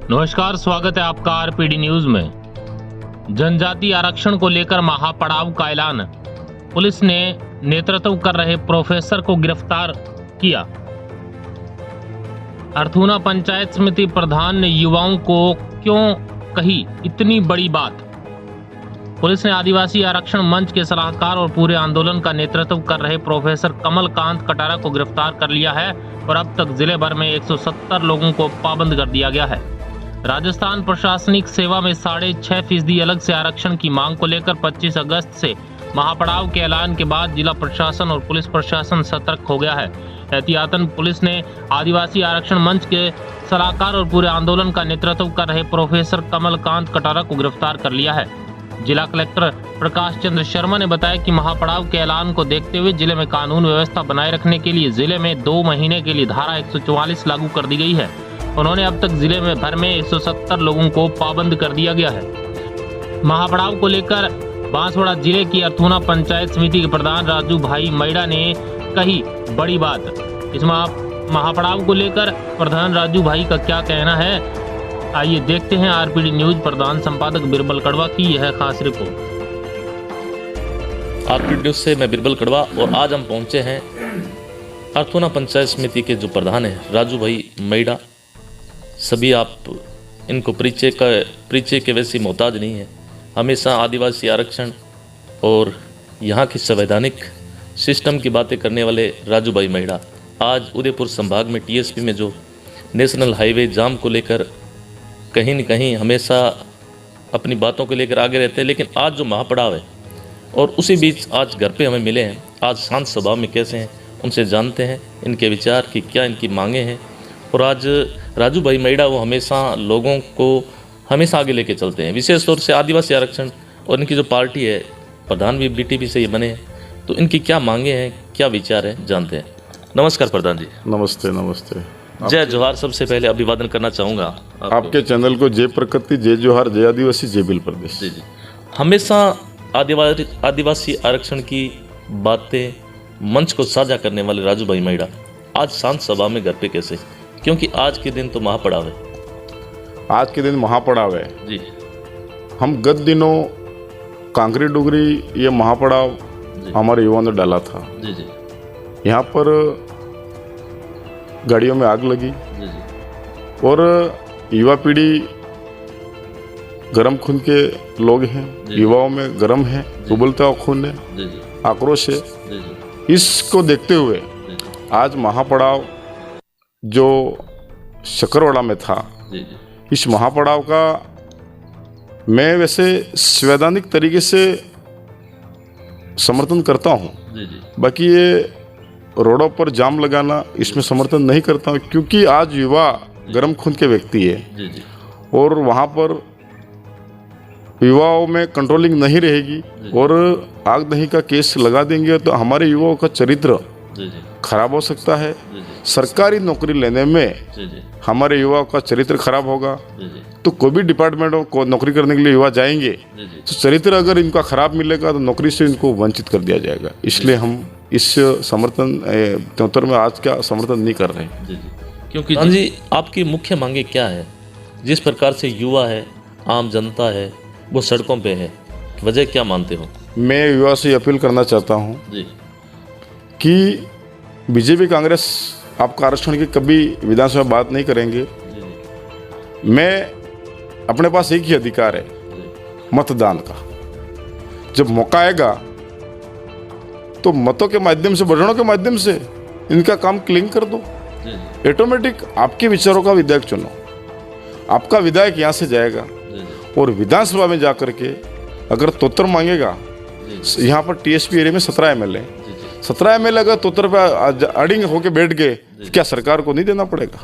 नमस्कार, स्वागत है आपका आरपीडी न्यूज में। जनजाति आरक्षण को लेकर महापड़ाव का ऐलान। पुलिस ने नेतृत्व कर रहे प्रोफेसर को गिरफ्तार किया। अर्थूना पंचायत समिति प्रधान ने युवाओं को क्यों कही इतनी बड़ी बात। पुलिस ने आदिवासी आरक्षण मंच के सलाहकार और पूरे आंदोलन का नेतृत्व कर रहे प्रोफेसर कमलकांत कटारा को गिरफ्तार कर लिया है और अब तक जिले भर में 170 लोगों को पाबंद कर दिया गया है। राजस्थान प्रशासनिक सेवा में 6.5% अलग से आरक्षण की मांग को लेकर 25 अगस्त से महापड़ाव के ऐलान के बाद जिला प्रशासन और पुलिस प्रशासन सतर्क हो गया है। एहतियातन पुलिस ने आदिवासी आरक्षण मंच के सलाहकार और पूरे आंदोलन का नेतृत्व कर रहे प्रोफेसर कमलकांत कटारा को गिरफ्तार कर लिया है। जिला कलेक्टर प्रकाश चंद्र शर्मा ने बताया कि महापड़ाव के ऐलान को देखते हुए जिले में कानून व्यवस्था बनाए रखने के लिए जिले में 2 महीने के लिए धारा 144 लागू कर दी गई है। उन्होंने अब तक जिले में भर में 170 लोगों को पाबंद कर दिया गया है। महापड़ाव को लेकर बांसवाड़ा जिले की अर्थूना पंचायत समिति के प्रधान राजू भाई मैडा ने कही बड़ी बात। इस महापड़ाव को लेकर प्रधान राजू भाई का क्या कहना है, आइए देखते हैं आरपीडी न्यूज प्रधान संपादक बिरबल कड़वा की यह खास रिपोर्ट। आरपीडी न्यूज से मैं बिरबल कड़वा और आज हम पहुंचे हैं अर्थूना पंचायत समिति के जो प्रधान है राजू भाई मैडा। सभी आप इनको परिचय के वैसे मोहताज नहीं है। हमेशा आदिवासी आरक्षण और यहाँ की संवैधानिक सिस्टम की बातें करने वाले राजू भाई मैडा आज उदयपुर संभाग में टीएसपी में जो नेशनल हाईवे जाम को लेकर कहीं न कहीं हमेशा अपनी बातों को लेकर आगे रहते हैं, लेकिन आज जो महापड़ाव है और उसी बीच आज घर पे हमें मिले हैं। आज शांत स्वभाव में कैसे हैं उनसे जानते हैं इनके विचार की क्या इनकी मांगे हैं। और आज राजू भाई मैडा वो हमेशा लोगों को हमेशा आगे लेके चलते हैं, विशेष तौर से आदिवासी आरक्षण। और इनकी जो पार्टी है प्रधान भी बीटीपी से ये बने हैं, तो इनकी क्या मांगे हैं क्या विचार हैं जानते हैं। नमस्कार प्रधान जी। नमस्ते नमस्ते। जय जोहार। सबसे पहले अभिवादन करना चाहूँगा आपके चैनल को। जय प्रकृति, जय जोहार, जय आदिवासी, जय बिल प्रदेश। जी। हमेशा आदिवासी आरक्षण की बातें मंच को साझा करने वाले राजू भाई मैडा आज शांत सभा में घर पे कैसे, क्योंकि आज के दिन तो महापड़ाव है। आज के दिन महापड़ाव है जी। हम गत दिनों कांकरी डुगरी ये महापड़ाव हमारे युवाओं ने डाला था। जी जी। यहाँ पर गाड़ियों में आग लगी जी जी। और युवा पीढ़ी गरम खून के लोग हैं, युवाओं में गरम है, उबलता हुआ खून है, आक्रोश है। इसको देखते हुए आज महापड़ाव जो शकरवाड़ा में था, इस महापड़ाव का मैं वैसे संवैधानिक तरीके से समर्थन करता हूँ। बाकी ये रोडों पर जाम लगाना इसमें समर्थन नहीं करता हूँ, क्योंकि आज युवा गरम खून के व्यक्ति है और वहाँ पर युवाओं में कंट्रोलिंग नहीं रहेगी और आग दही का केस लगा देंगे तो हमारे युवाओं का चरित्र खराब हो सकता है। सरकारी नौकरी लेने में हमारे युवाओं का चरित्र खराब होगा। तो कोई भी डिपार्टमेंट को नौकरी करने के लिए युवा जाएंगे तो चरित्र अगर इनका खराब मिलेगा तो नौकरी से इनको वंचित कर दिया जाएगा। इसलिए हम इस समर्थन 73 में आज का समर्थन नहीं कर रहे हैं। क्योंकि जी आपकी मुख्य मांगे क्या है? जिस प्रकार से युवा है, आम जनता है, वो सड़कों पे है, वजह क्या मानते हो? मैं युवा से अपील करना चाहता हूँ कि बीजेपी कांग्रेस आपका आरक्षण की कभी विधानसभा में बात नहीं करेंगे। मैं अपने पास एक ही अधिकार है, मतदान का। जब मौका आएगा तो मतों के माध्यम से, बटनों के माध्यम से इनका काम क्लीन कर दो। ऑटोमेटिक आपके विचारों का विधायक चुनो। आपका विधायक यहाँ से जाएगा और विधानसभा में जाकर के अगर तोतर मांगेगा, यहाँ पर टीएसपी एरिया में 17 एमएलए 17 एमएलए अगर तोतर पे अड़िंग होके बैठ गए, क्या सरकार को नहीं देना पड़ेगा?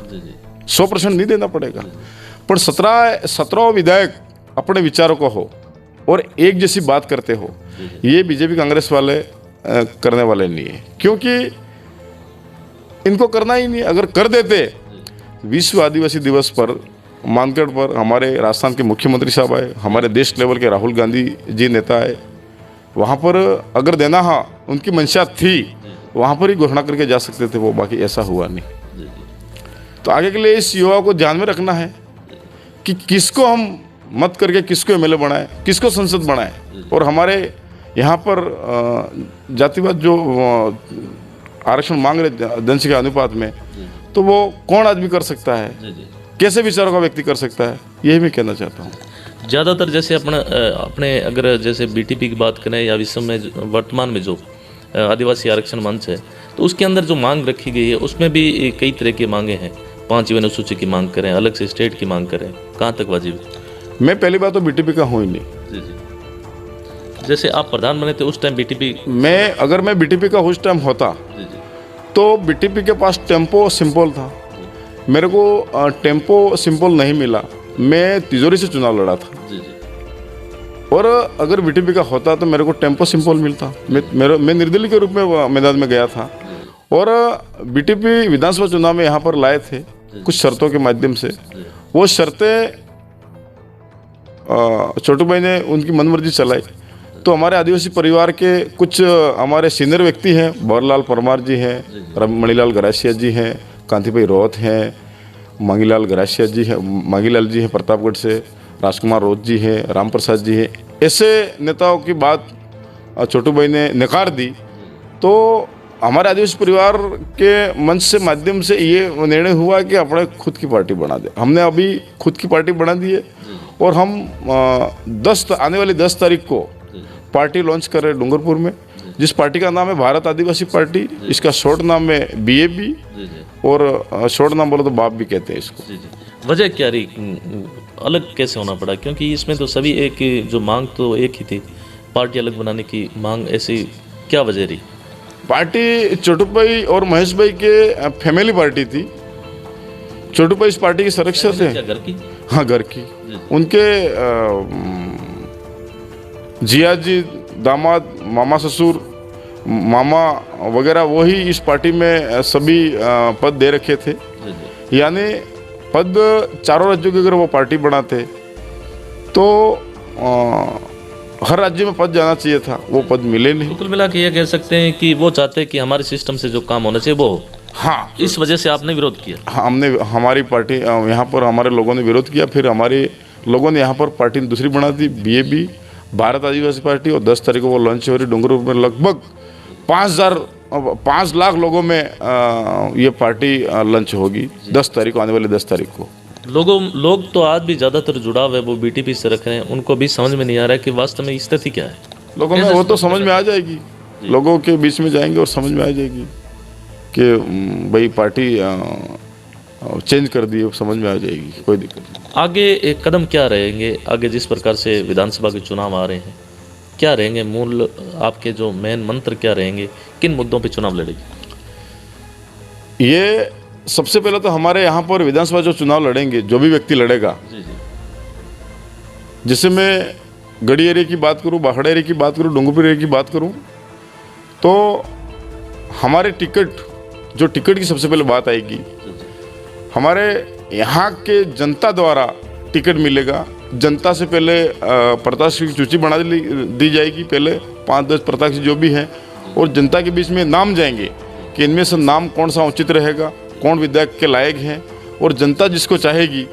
100% नहीं देना पड़ेगा। पर 17 विधायक अपने विचारों को हो और एक जैसी बात करते हो, ये बीजेपी कांग्रेस वाले करने वाले नहीं है, क्योंकि इनको करना ही नहीं। अगर कर देते, विश्व आदिवासी दिवस पर मानगढ़ पर हमारे राजस्थान के मुख्यमंत्री साहब आए, हमारे देश लेवल के राहुल गांधी जी नेता आए, वहाँ पर अगर देना उनकी मंशा थी, वहाँ पर ही घोषणा करके जा सकते थे वो। बाकी ऐसा हुआ नहीं। तो आगे के लिए इस युवा को ध्यान में रखना है कि किसको हम मत करके किसको एमएलए बनाए, किसको संसद बनाए। और हमारे यहाँ पर जातिवाद जो आरक्षण मांग रहे जनसंख्या अनुपात में, तो वो कौन आदमी कर सकता है, कैसे विचारों का व्यक्ति कर सकता है, यही मैं कहना चाहता हूँ। ज़्यादातर जैसे अपने अगर जैसे बीटीपी की बात करें या विश्व में वर्तमान में जो आदिवासी आरक्षण मंच है, तो उसके अंदर जो मांग रखी गई है उसमें भी कई तरह की मांगे हैं। 5वीं अनुसूची की मांग करें, अलग से स्टेट की मांग करें, कहाँ तक वाजिब? मैं पहली बात तो बीटीपी का हूँ ही नहीं। जी जी। जैसे आप प्रधान बने थे उस टाइम बीटीपी, अगर मैं बीटीपी का उस टाइम होता तो बीटीपी के पास टेम्पो सिंपल था, मेरे को टेम्पो सिंपल नहीं मिला, मैं तिजोरी से चुनाव लड़ा था। और अगर बीटीपी का होता तो मेरे को टेम्पो सिंपल मिलता। मैं निर्दलीय के रूप में मैदान में गया था और बीटीपी विधानसभा चुनाव में यहाँ पर लाए थे कुछ शर्तों के माध्यम से। वो शर्तें छोटू भाई ने उनकी मनमर्जी चलाई, तो हमारे आदिवासी परिवार के कुछ हमारे सीनियर व्यक्ति हैं, बरलाल परमार जी हैं, मणिलाल गरासिया जी हैं, कांति भाई रोहत हैं, मांगीलाल गरासिया जी हैं, मांगीलाल जी हैं प्रतापगढ़ से, राजकुमार रोहत जी हैं, राम प्रसाद जी हैं। ऐसे नेताओं की बात छोटू भाई ने नकार दी, तो हमारे आदिवासी परिवार के मंच से माध्यम से ये निर्णय हुआ कि अपने खुद की पार्टी बना दे। हमने अभी खुद की पार्टी बना दी है और हम आने वाली 10 तारीख को पार्टी लॉन्च कर रहे हैं डूंगरपुर में, जिस पार्टी का नाम है भारत आदिवासी पार्टी। इसका शॉर्ट नाम है BAB और शॉर्ट नाम बोलो तो बाप भी कहते हैं इसको। वजह क्या रही, अलग कैसे होना पड़ा? क्योंकि इसमें तो सभी एक जो मांग तो एक ही थी, पार्टी अलग बनाने की मांग, ऐसी क्या वजह रही? पार्टी छोटू भाई और महेश भाई के फैमिली पार्टी थी। छोटू भाई इस पार्टी के सदस्य थे। घर की? हाँ, घर की। उनके जिया जी, दामाद, मामा ससुर, मामा वगैरह वही इस पार्टी में सभी पद दे रखे थे। यानी पद चारों राज्यों की अगर वो पार्टी बनाते तो हर राज्य में पद जाना चाहिए था, वो पद मिले नहीं। कुल मिला के ये कह सकते हैं कि वो चाहते हैं कि हमारे सिस्टम से जो काम होना चाहिए वो हो। हाँ, इस वजह से आपने विरोध किया? हाँ, हमारी पार्टी यहाँ पर हमारे लोगों ने विरोध किया। फिर हमारे लोगों ने यहाँ पर पार्टी दूसरी बना दी, BAB भारत आदिवासी पार्टी, और 10 तारीख को वो लॉन्च हो रही डूंगरपुर में। लगभग 5 लाख लोगों में ये पार्टी लॉन्च होगी 10 तारीख को, आने वाली 10 तारीख को। लोग तो आज भी ज़्यादातर जुड़ाव है वो बीटीपी से रख रहे हैं, उनको भी समझ में नहीं आ रहा है कि वास्तव में स्थिति क्या है। लोगों में वो तो समझ में आ जाएगी, लोगों के बीच में जाएंगे और समझ में आ जाएगी कि भाई पार्टी चेंज कर दी, समझ में आ जाएगी, कोई दिक्कत नहीं। आगे एक कदम क्या रहेंगे? आगे जिस प्रकार से विधानसभा के चुनाव आ रहे हैं, क्या रहेंगे मूल आपके जो मेन मंत्र क्या रहेंगे? किन मुद्दों पे चुनाव लड़ेगी? ये सबसे पहले तो हमारे यहाँ पर विधानसभा जो चुनाव लड़ेंगे, जो भी व्यक्ति लड़ेगा, जैसे मैं गढ़ी एरिया की बात करूँ, बाखड़ा एरिया की बात करूँ, डूंगरपुर एरिया की बात करूँ, तो हमारे टिकट की सबसे पहले बात आएगी। हमारे यहाँ के जनता द्वारा टिकट मिलेगा। जनता से पहले प्रत्याशी की सूची बना दी जाएगी, पहले 5-10 प्रत्याशी जो भी हैं, और जनता के बीच में नाम जाएंगे कि इनमें से नाम कौन सा उचित रहेगा, कौन विधायक के लायक हैं, और जनता जिसको चाहेगी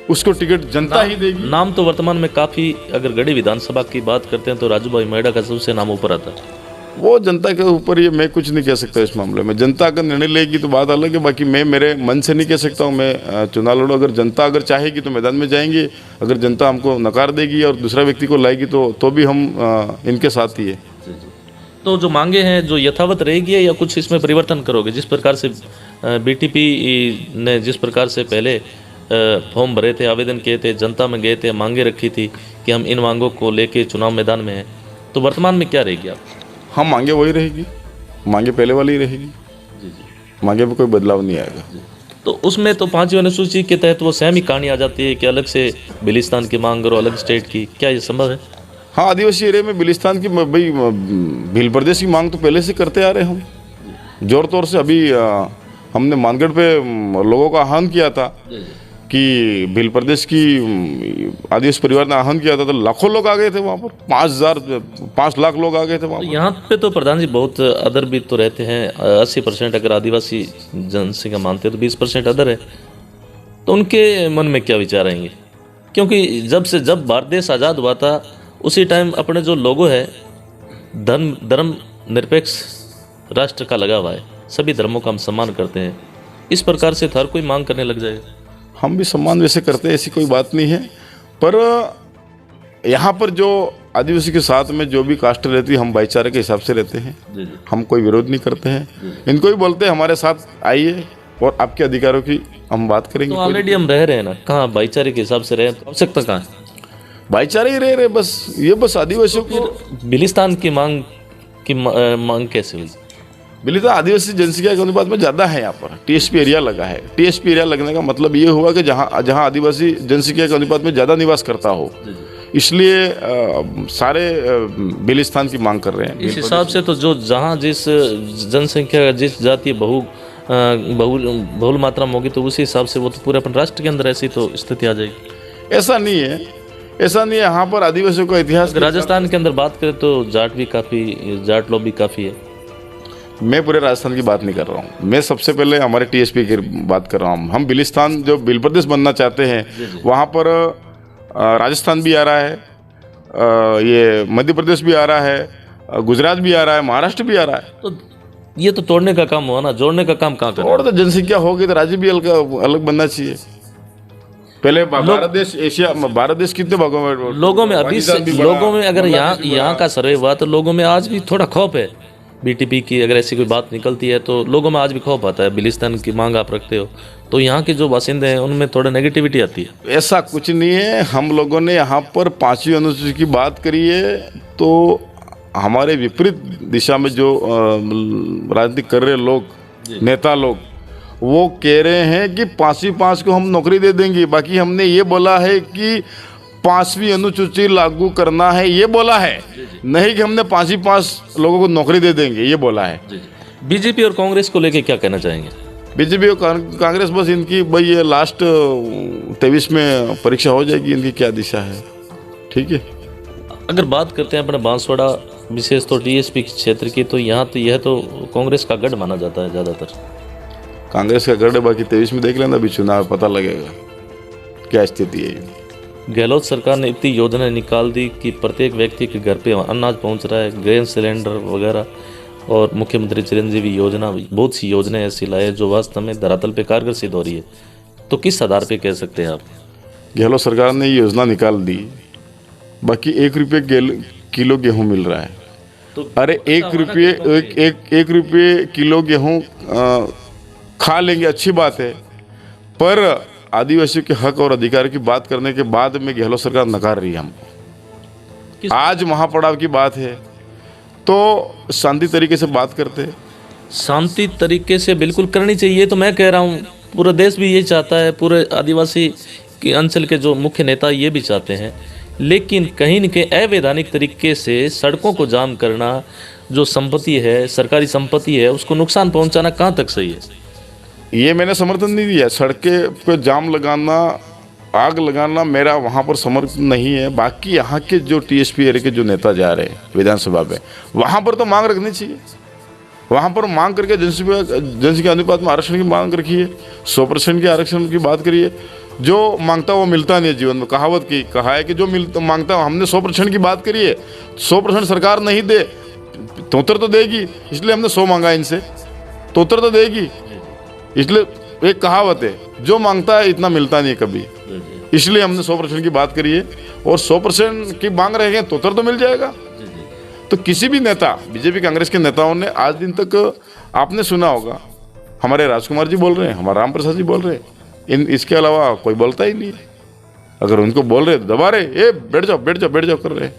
उसको टिकट जनता ही देगी। नाम तो वर्तमान में काफ़ी, अगर गढ़ी विधानसभा की बात करते हैं तो राजू भाई मेड़ा का सबसे नाम ऊपर आता है। वो जनता के ऊपर, ये मैं कुछ नहीं कह सकता इस मामले में। जनता अगर निर्णय लेगी तो बात अलग है, बाकी मैं मेरे मन से नहीं कह सकता हूँ मैं चुनाव लड़ूँ। अगर जनता अगर चाहेगी तो मैदान में जाएंगे, अगर जनता हमको नकार देगी और दूसरा व्यक्ति को लाएगी तो भी हम इनके साथ ही है। तो जो मांगे हैं जो यथावत रहेगी या कुछ इसमें परिवर्तन करोगे? जिस प्रकार से बीटीपी ने जिस प्रकार से पहले फॉर्म भरे थे, आवेदन किए थे, जनता में गए थे, मांगे रखी थी कि हम इन मांगों को लेके चुनाव मैदान में हैं, तो वर्तमान में क्या रहेगी आप? हाँ, मांगे वही रहेगी, मांगे पहले वाली ही रहेगी। मांगे में कोई बदलाव नहीं आएगा। तो उसमें तो 5वीं अनुसूची के तहत वो सेम ही कहानी आ जाती है कि अलग से बिलिस्तान की मांग और अलग स्टेट की, क्या ये संभव है? हाँ, आदिवासी एरिया में बिलिस्तान की, भाई भील प्रदेश की मांग तो पहले से करते आ रहे हम जोर तौर से। अभी हमने मानगढ़ पे लोगों का आह्वान किया था कि भील प्रदेश की आदिवासी परिवार ने आह्वान किया था, तो लाखों लोग आ गए थे वहाँ पर। 5 लाख लोग आ गए थे वहाँ पर। यहाँ पे तो प्रधान जी बहुत अदर भी तो रहते हैं। 80% अगर आदिवासी जनसंख्या मानते हैं तो 20% अदर है, तो उनके मन में क्या विचार आएंगे? क्योंकि जब भारत देश आज़ाद हुआ था उसी टाइम अपने जो लोगो है धर्म निरपेक्ष राष्ट्र का लगा हुआ है, सभी धर्मों का हम सम्मान करते हैं। इस प्रकार से हर कोई मांग करने लग जाएगा। हम भी सम्मान वैसे करते हैं, ऐसी कोई बात नहीं है, पर यहाँ पर जो आदिवासी के साथ में जो भी कास्ट रहती है हम भाईचारे के हिसाब से रहते हैं। हम कोई विरोध नहीं करते हैं। इनको भी बोलते हैं हमारे साथ आइए और आपके अधिकारों की हम बात करेंगे। तो ऑलरेडी हम रह रहे हैं ना, कहाँ भाईचारे के हिसाब से रहे, तो आवश्यकता कहाँ है? भाईचारे ही रह रहे बस, ये बस आदिवासियों को। बिलिस्तान की मांग कैसे हुई? बिलिस्तान आदिवासी जनसंख्या के अनुपात में ज़्यादा है। यहाँ पर टीएसपी एरिया लगा है। टीएसपी एरिया लगने का मतलब ये हुआ कि जहाँ आदिवासी जनसंख्या के अनुपात में ज़्यादा निवास करता हो, इसलिए सारे बिलिस्तान की मांग कर रहे हैं। इस हिसाब से तो जो जहाँ जिस जनसंख्या जिस जातीय बहुल मात्रा में होगी तो उसी हिसाब से वो तो पूरे अपन राष्ट्र के अंदर ऐसी तो स्थिति आ जाएगी। ऐसा नहीं है, ऐसा नहीं है। यहाँ पर आदिवासियों का इतिहास, राजस्थान के अंदर बात करें तो जाट लोग भी काफ़ी है। मैं पूरे राजस्थान की बात नहीं कर रहा हूँ, मैं सबसे पहले हमारे टीएसपी की बात कर रहा हूँ। हम बिलिस्तान जो बिल प्रदेश बनना चाहते हैं, वहाँ पर राजस्थान भी आ रहा है, ये मध्य प्रदेश भी आ रहा है, गुजरात भी आ रहा है, महाराष्ट्र भी आ रहा है। तो ये तो तोड़ने का काम हुआ ना, जोड़ने का काम कहाँ कर? और तो जनसंख्या होगी तो राज्य भी अलग बनना चाहिए। पहले भारत देश कितने भागों में? लोगों में अगर यहाँ का सर्वे हुआ तो लोगों में आज भी थोड़ा खौफ है। बीटीपी की अगर ऐसी कोई बात निकलती है तो लोगों में आज भी खौफ आता है। बिलिस्तान की मांग आप रखते हो तो यहाँ के जो बासिंदे हैं उनमें थोड़ा नेगेटिविटी आती है। ऐसा कुछ नहीं है। हम लोगों ने यहाँ पर 5वीं अनुसूची की बात करी है तो हमारे विपरीत दिशा में जो राजनीति कर रहे लोग, नेता लोग, वो कह रहे हैं कि 5वीं 5 को हम नौकरी दे देंगे। बाकी हमने ये बोला है कि 5वीं अनुसूची लागू करना है, ये बोला है, नहीं कि हमने 5वीं 5 लोगों को नौकरी दे देंगे, ये बोला है। बीजेपी और कांग्रेस को लेके क्या कहना चाहेंगे? बीजेपी और कांग्रेस बस इनकी भाई ये लास्ट 23 में परीक्षा हो जाएगी, इनकी क्या दिशा है। ठीक है। अगर बात करते हैं अपने बांसवाड़ा विशेष तो टीएसपी क्षेत्र की, तो यहाँ तो यह तो कांग्रेस का गढ़ माना जाता है ज़्यादातर। कांग्रेस का गढ़ है, बाकी 23 में देख लेना, अभी चुनाव पता लगेगा क्या स्थिति है। गहलोत सरकार ने इतनी योजना निकाल दी कि प्रत्येक व्यक्ति के घर पे अनाज पहुंच रहा है, गैस सिलेंडर वगैरह, और मुख्यमंत्री चिरंजीवी योजना, बहुत सी योजनाएं ऐसी लाए जो वास्तव में धरातल पे कारगर सिद्ध हो रही है। तो किस आधार पे कह सकते हैं आप? गहलोत सरकार ने ये योजना निकाल दी, बाकी 1 रुपये किलो गेहूँ मिल रहा है। तो अरे 1 रुपये किलो गेहूँ खा लेंगे, अच्छी बात है, पर आदिवासियों के हक और अधिकार की बात करने के बाद में गहलोत सरकार नकार रही है हमको। आज महापड़ाव की बात है तो शांति तरीके से बात करते, शांति तरीके से बिल्कुल करनी चाहिए। तो मैं कह रहा हूँ पूरा देश भी ये चाहता है, पूरे आदिवासी के अंचल के जो मुख्य नेता ये भी चाहते हैं, लेकिन कहीं न कहीं अवैधानिक तरीके से सड़कों को जाम करना, जो संपत्ति है, सरकारी संपत्ति है, उसको नुकसान पहुँचाना कहाँ तक सही है? ये मैंने समर्थन नहीं दिया। सड़कें पे जाम लगाना, आग लगाना मेरा वहाँ पर समर्थन नहीं है। बाकी यहाँ के जो टीएसपी एरिया के जो नेता जा रहे हैं विधानसभा में, वहाँ पर तो मांग रखनी चाहिए। वहाँ पर मांग करके जनसंख्या अनुपात में आरक्षण की मांग रखिए, 100% के आरक्षण की बात करिए। जो मांगता वो मिलता नहीं है जीवन में। कहावत की कहा है कि जो मांगता, हमने 100% की बात करिए, 100% सरकार नहीं दे तो उत्तर तो देगी, इसलिए हमने 100 मांगा इनसे, तो उत्तर तो देगी। इसलिए एक कहावत है, जो मांगता है इतना मिलता नहीं कभी, इसलिए हमने 100% की बात करी है, और 100% की मांग रहेंगे तो उत्तर तो मिल जाएगा। तो किसी भी नेता, बीजेपी कांग्रेस के नेताओं ने आज दिन तक, आपने सुना होगा, हमारे राजकुमार जी बोल रहे हैं, हमारे राम प्रसाद जी बोल रहे हैं, इसके अलावा कोई बोलता ही नहीं है। अगर उनको बोल रहे दबा रहे, ए बैठ जाओ बैठ जाओ बैठ जाओ कर रहे,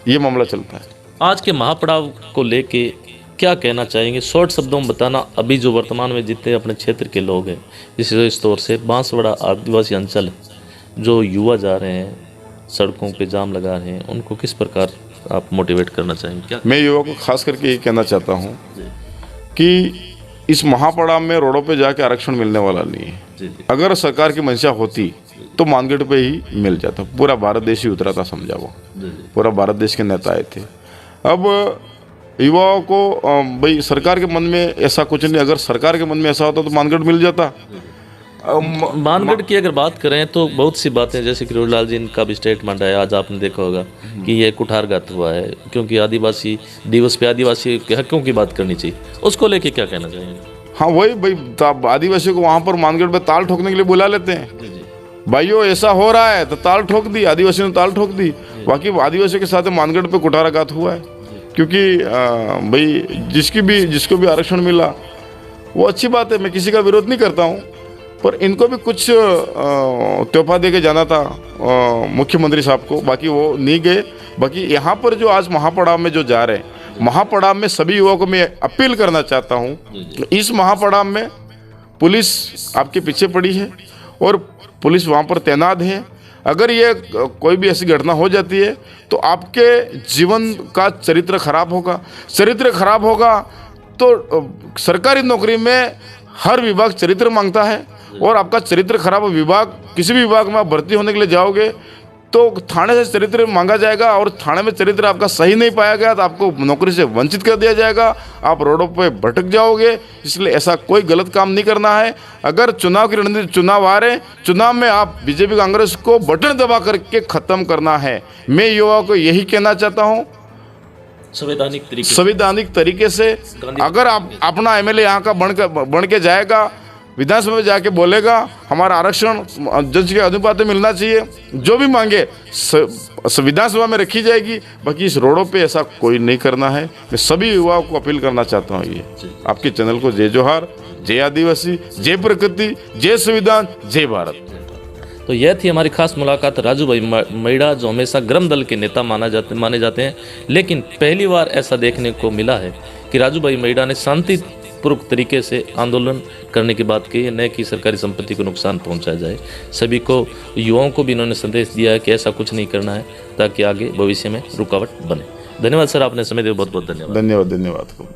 ये मामला चलता है। आज के महापड़ाव को लेके क्या कहना चाहेंगे? शॉर्ट शब्दों में बताना। अभी जो वर्तमान में जितने अपने क्षेत्र के लोग हैं, विशेष तौर से बांसवाड़ा आदिवासी अंचल, जो युवा जा रहे हैं, सड़कों पे जाम लगा रहे हैं, उनको किस प्रकार आप मोटिवेट करना चाहेंगे? क्या मैं युवा को खास करके ये कहना चाहता हूँ कि इस महापड़ाव में रोडों पे जाके आरक्षण मिलने वाला नहीं है। अगर सरकार की मंशा होती तो मानगढ़ पे ही मिल जाता। पूरा भारत देश ही उतरा था, समझा वो, पूरा भारत देश के नेता आए थे। अब युवाओं को भाई सरकार के मन में ऐसा कुछ नहीं, अगर सरकार के मन में ऐसा होता तो मानगढ़ मिल जाता। मानगढ़ की अगर बात करें तो बहुत सी बातें, जैसे कि रोहिलाल जी इनका भी स्टेटमेंट है, आज आपने देखा होगा कि ये कुठारघात हुआ है, क्योंकि आदिवासी दिवस पे आदिवासी के हकों की बात करनी चाहिए, उसको लेके क्या कहना चाहेंगे? हाँ वही भाई, आदिवासियों को वहाँ पर मानगढ़ में ताल ठोकने के लिए बुला लेते हैं। भाइयों ऐसा हो रहा है तो ताल ठोक दी, आदिवासियों ने ताल ठोक दी। बाकी आदिवासियों के साथ मानगढ़ पे कुठाराघात हुआ है, क्योंकि भाई जिसको भी आरक्षण मिला वो अच्छी बात है, मैं किसी का विरोध नहीं करता हूँ, पर इनको भी कुछ तोहफा दे के जाना था मुख्यमंत्री साहब को, बाकी वो नहीं गए। बाकी यहाँ पर जो आज महापड़ाव में जो जा रहे हैं, महापड़ाव में सभी युवाओं को मैं अपील करना चाहता हूँ कि इस महापड़ाव में पुलिस आपके पीछे पड़ी है और पुलिस वहाँ पर तैनात है। अगर ये कोई भी ऐसी घटना हो जाती है तो आपके जीवन का चरित्र खराब होगा। चरित्र खराब होगा तो सरकारी नौकरी में हर विभाग चरित्र मांगता है, और आपका चरित्र खराब विभाग, किसी भी विभाग में आप भर्ती होने के लिए जाओगे तो थाने से चरित्र मांगा जाएगा, और थाने में चरित्र आपका सही नहीं पाया गया तो आपको नौकरी से वंचित कर दिया जाएगा, आप रोडों पे भटक जाओगे। इसलिए ऐसा कोई गलत काम नहीं करना है। अगर चुनाव की रणनीति, चुनाव आ रहे, चुनाव में आप बीजेपी कांग्रेस को बटन दबा करके ख़त्म करना है। मैं युवाओं को यही कहना चाहता हूँ, संवैधानिक तरीके से अगर आप अपना एमएलए यहाँ का बन के जाएगा, विधानसभा में जाके बोलेगा हमारा आरक्षण जनसंख्या के अनुपात में मिलना चाहिए, जो भी मांगे विधानसभा में रखी जाएगी। बाकी इस रोडों पे ऐसा कोई नहीं करना है। मैं सभी युवाओं को अपील करना चाहता हूँ, ये आपके चैनल को जय जोहार, जय आदिवासी, जय प्रकृति, जय संविधान, जय भारत। तो यह थी हमारी खास मुलाकात राजू भाई मैड़ा, जो हमेशा ग्राम दल के नेता माने जाते हैं, लेकिन पहली बार ऐसा देखने को मिला है कि राजू भाई मैड़ा ने शांतिपूर्वक तरीके से आंदोलन करने की बात की है, न कि सरकारी संपत्ति को नुकसान पहुंचाया जाए। सभी को, युवाओं को भी इन्होंने संदेश दिया है कि ऐसा कुछ नहीं करना है ताकि आगे भविष्य में रुकावट बने। धन्यवाद सर, आपने समय दिया, बहुत बहुत धन्यवाद। धन्यवाद।